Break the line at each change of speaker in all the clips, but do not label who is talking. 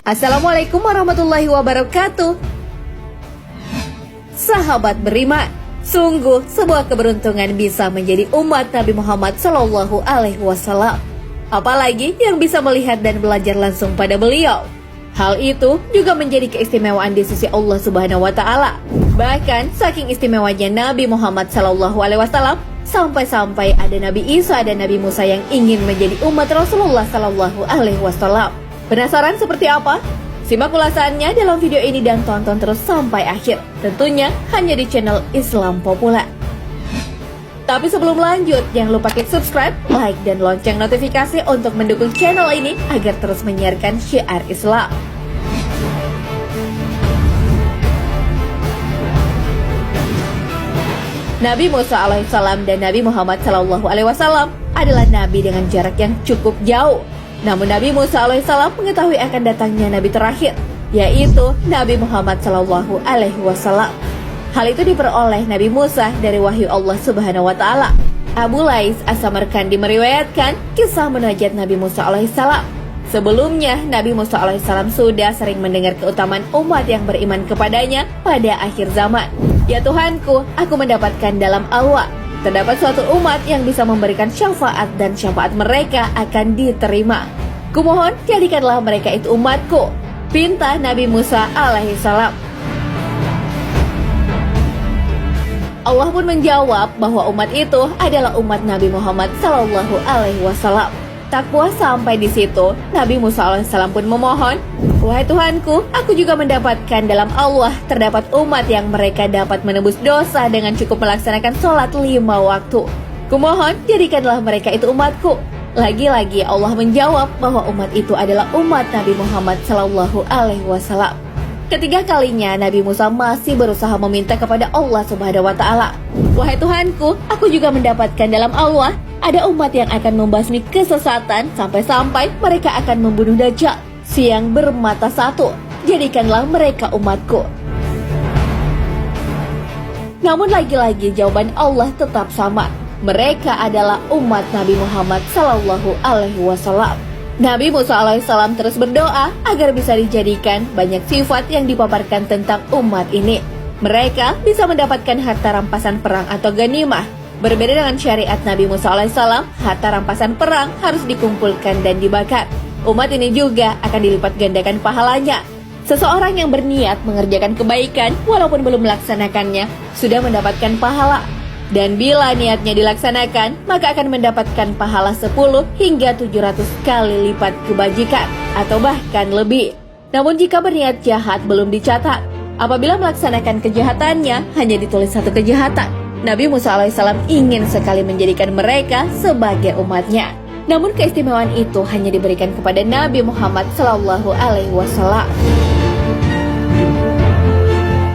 Assalamualaikum warahmatullahi wabarakatuh. Sahabat beriman, sungguh sebuah keberuntungan bisa menjadi umat Nabi Muhammad SAW. Apalagi yang bisa melihat dan belajar langsung pada beliau. Hal itu juga menjadi keistimewaan di sisi Allah Subhanahu wa Ta'ala. Bahkan saking istimewanya Nabi Muhammad SAW, sampai-sampai ada Nabi Isa dan Nabi Musa yang ingin menjadi umat Rasulullah SAW. Penasaran seperti apa? Simak ulasannya dalam video ini dan tonton terus sampai akhir. Tentunya hanya di channel Islam Populer. Tapi sebelum lanjut, jangan lupa klik subscribe, like, dan lonceng notifikasi untuk mendukung channel ini agar terus menyiarkan syiar Islam. Nabi Musa alaihissalam dan Nabi Muhammad SAW adalah nabi dengan jarak yang cukup jauh. Namun Nabi Musa alaihissalam mengetahui akan datangnya nabi terakhir, yaitu Nabi Muhammad SAW. Hal itu diperoleh Nabi Musa dari wahyu Allah Subhanahu wa Ta'ala. Abu Lais As-Samarkandi meriwayatkan kisah munajat Nabi Musa alaihissalam. Sebelumnya, Nabi Musa alaihissalam sudah sering mendengar keutamaan umat yang beriman kepadanya pada akhir zaman. Ya Tuhanku, aku mendapatkan dalam Allah terdapat suatu umat yang bisa memberikan syafaat dan syafaat mereka akan diterima. Kumohon jadikanlah mereka itu umatku, pinta Nabi Musa alaihissalam. Allah pun menjawab bahwa umat itu adalah umat Nabi Muhammad SAW. Tak puas sampai di situ, Nabi Musa alaihissalam pun memohon, wahai Tuhanku, aku juga mendapatkan dalam Allah terdapat umat yang mereka dapat menebus dosa dengan cukup melaksanakan sholat 5 waktu. Kumohon jadikanlah mereka itu umatku. Lagi-lagi Allah menjawab bahwa umat itu adalah umat Nabi Muhammad SAW. Ketiga kalinya Nabi Musa masih berusaha meminta kepada Allah Subhanahu wa Ta'ala, wahai Tuhanku, aku juga mendapatkan dalam Allah ada umat yang akan membasmi kesesatan sampai-sampai mereka akan membunuh Dajjal, si yang bermata satu. Jadikanlah mereka umatku. Namun lagi-lagi jawaban Allah tetap sama. Mereka adalah umat Nabi Muhammad SAW. Nabi Musa alaihissalam terus berdoa agar bisa dijadikan banyak sifat yang dipaparkan tentang umat ini. Mereka bisa mendapatkan harta rampasan perang atau ganimah. Berbeda dengan syariat Nabi Musa alaihissalam, harta rampasan perang harus dikumpulkan dan dibakar. Umat ini juga akan dilipat gandakan pahalanya. Seseorang yang berniat mengerjakan kebaikan walaupun belum melaksanakannya sudah mendapatkan pahala. Dan bila niatnya dilaksanakan, maka akan mendapatkan pahala 10 hingga 700 kali lipat kebajikan, atau bahkan lebih. Namun jika berniat jahat belum dicatat, apabila melaksanakan kejahatannya hanya ditulis satu kejahatan. Nabi Musa alaihissalam ingin sekali menjadikan mereka sebagai umatnya. Namun keistimewaan itu hanya diberikan kepada Nabi Muhammad SAW.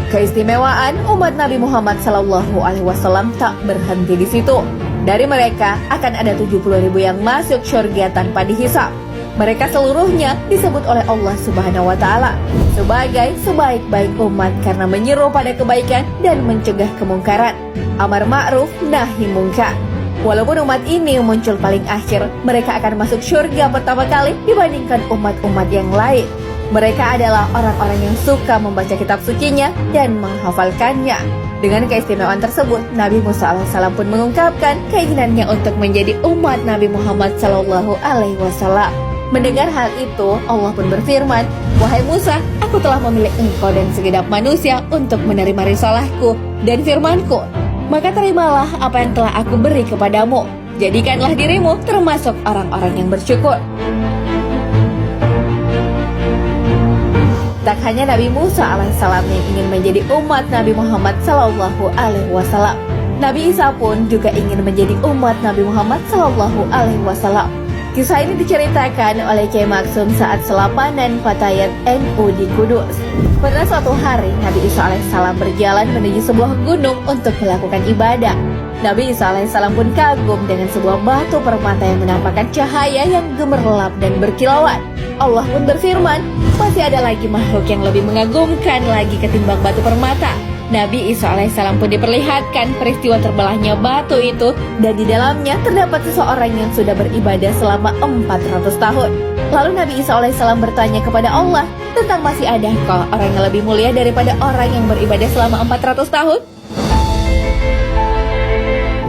Keistimewaan umat Nabi Muhammad SAW tak berhenti di situ. Dari mereka akan ada 70.000 yang masuk surga tanpa dihisab. Mereka seluruhnya disebut oleh Allah Subhanahu wa Ta'ala sebagai sebaik-baik umat karena menyeru pada kebaikan dan mencegah kemungkaran, amar ma'ruf nahi mungkar. Walaupun umat ini muncul paling akhir, mereka akan masuk surga pertama kali dibandingkan umat-umat yang lain. Mereka adalah orang-orang yang suka membaca kitab sucinya dan menghafalkannya. Dengan keistimewaan tersebut, Nabi Musa alaihissalam pun mengungkapkan keinginannya untuk menjadi umat Nabi Muhammad SAW. Mendengar hal itu, Allah pun berfirman, wahai Musa, aku telah memilih engkau dan segenap manusia untuk menerima risalahku dan firmanku. Maka terimalah apa yang telah aku beri kepadamu. Jadikanlah dirimu termasuk orang-orang yang bersyukur. Tak hanya Nabi Musa alaihissalam yang ingin menjadi umat Nabi Muhammad SAW, Nabi Isa pun juga ingin menjadi umat Nabi Muhammad SAW. Kisah ini diceritakan oleh Kiai Maksum saat selapanan Fatayat NU di Kudus. Pada suatu hari, Nabi Isa alaihissalam berjalan menuju sebuah gunung untuk melakukan ibadah. Nabi Isa alaihissalam pun kagum dengan sebuah batu permata yang menampakkan cahaya yang gemerlap dan berkilauan. Allah pun berfirman, masih ada lagi makhluk yang lebih mengagumkan lagi ketimbang batu permata. Nabi Isa alaihissalam pun diperlihatkan peristiwa terbelahnya batu itu, dan di dalamnya terdapat seseorang yang sudah beribadah selama 400 tahun. Lalu Nabi Isa alaihissalam bertanya kepada Allah, tentang masih adakah orang yang lebih mulia daripada orang yang beribadah selama 400 tahun?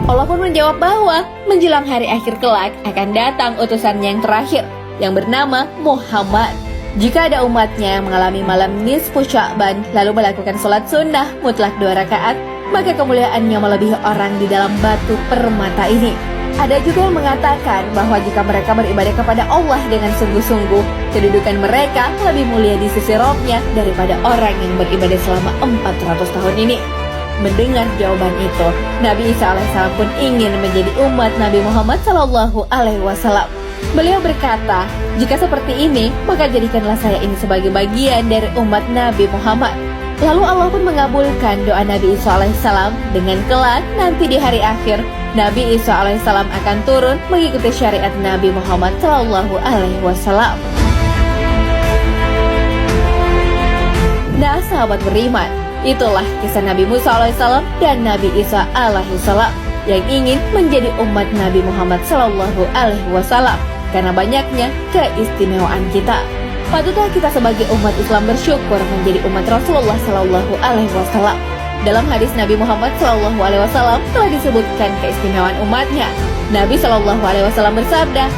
Allah pun menjawab bahwa menjelang hari akhir kelak akan datang utusan yang terakhir yang bernama Muhammad. Jika ada umatnya yang mengalami malam nisfu Sya'ban lalu melakukan sholat sunnah mutlak 2 rakaat, maka kemuliaannya melebihi orang di dalam batu permata ini. Ada juga yang mengatakan bahwa jika mereka beribadah kepada Allah dengan sungguh-sungguh, kedudukan mereka lebih mulia di sisi Rabb-nya daripada orang yang beribadah selama 400 tahun ini. Mendengar jawaban itu, Nabi Isa alaihissalam pun ingin menjadi umat Nabi Muhammad SAW. Beliau berkata, jika seperti ini, maka jadikanlah saya ini sebagai bagian dari umat Nabi Muhammad. Lalu Allah pun mengabulkan doa Nabi Isa alaihissalam dengan kelak nanti di hari akhir, Nabi Isa alaihissalam akan turun mengikuti syariat Nabi Muhammad SAW. Nah, sahabat beriman, itulah kisah Nabi Musa alaihissalam dan Nabi Isa alaihissalam yang ingin menjadi umat Nabi Muhammad SAW karena banyaknya keistimewaan kita. Patutlah kita sebagai umat Islam bersyukur menjadi umat Rasulullah SAW. Dalam hadis Nabi Muhammad SAW telah disebutkan keistimewaan umatnya. Nabi SAW bersabda,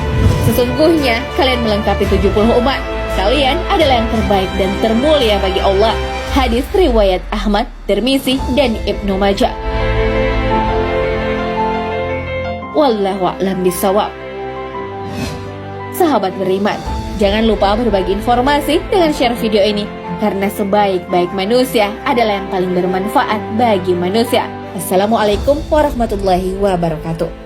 sesungguhnya kalian melengkapi 70 umat. Kalian adalah yang terbaik dan termulia bagi Allah. Hadis riwayat Ahmad, Tirmizi, dan Ibnu Majah. Wallahu a'lam bishawab. Sahabat beriman, jangan lupa berbagi informasi dengan share video ini, karena sebaik-baik manusia adalah yang paling bermanfaat bagi manusia. Assalamualaikum warahmatullahi wabarakatuh.